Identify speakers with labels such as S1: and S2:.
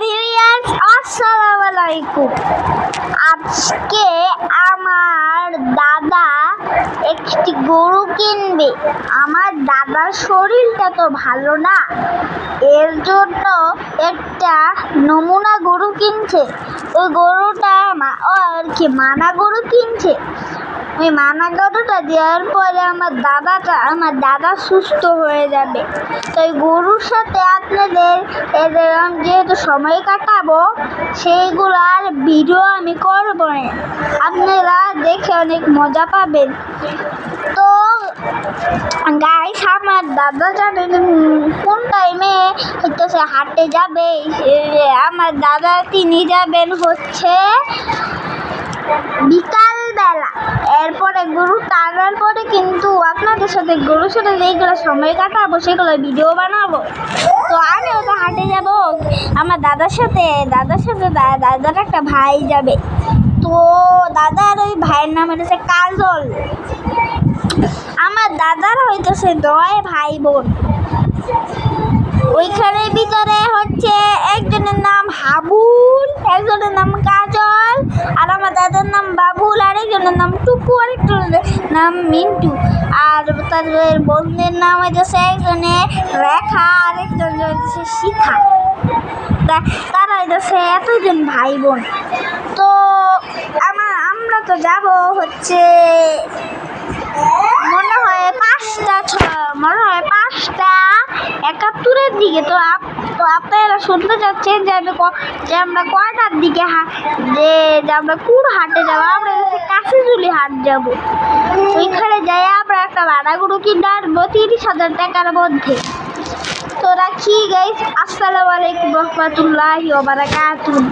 S1: Viewers আসসালামু আলাইকুম। আজকে আমার দাদা একটি গরু কিনবে। আমার দাদার শরীরটা তো ভালো না, এর জন্য একটা নমুনা গরু কিনছে। ওই গরুটা আর কি মানা গরু কিনছে। ওই মানা গরুটা দেওয়ার পরে আমার দাদা সুস্থ হয়ে যাবে। তো এই গরুর সাথে আপনাদের যেহেতু সময় কাটাবো, সেইগুলার ভিডিও আমি করবো না, আপনারা দেখে অনেক মজা পাবেন। তো গাইস, আমার দাদা জানেন কোন টাইমে হচ্ছে হাঁটতে যাবে। আমার দাদা তিনি যাবেন হচ্ছে বিকালবেলা। এরপরে গরু টানার পরে কিন্তু আপনাদের সাথে গরুর সাথে যেগুলো সময় কাটাবো সেগুলো ভিডিও বানাবো। তো আমিও তো হাঁটে যাব আমার দাদার সাথে। দাদার একটা ভাই যাবে। তো দাদার ওই ভাইয়ের নাম হচ্ছে কাজল। আমার দাদার হইতেছে 9 ভাই বোন। ওইখানের ভিতরে হচ্ছে একজনের নাম হাবুল, একজনের নাম কাজল, আর আমার দাদার নাম বাবুল, আরেকজনের নাম টুকু, আরেকজনের নাম মিন্টু, আর তাদের বোনদের নাম হইতেছে একজনের রেখা, আরেকজনের হচ্ছে শিখা। তারা হইতেছে এতজন ভাই বোন। তো আমরা তো যাব হচ্ছে মনে হয় 5:71 দিকে। তো আপনারা শুনতে চাচ্ছেন যে আমরা কয়টার দিকে আমরা কোন হাটে যাবো। আমরা কাশিজুলি হাট যাব। ওইখানে যাই আমরা একটা বাড়া গরু কিনে আনবো 30,000 টাকার মধ্যে। তো রাখি গাইস, আসসালামু আলাইকুম রহমতুল্লাহি ওয়া বারাকাতুহু।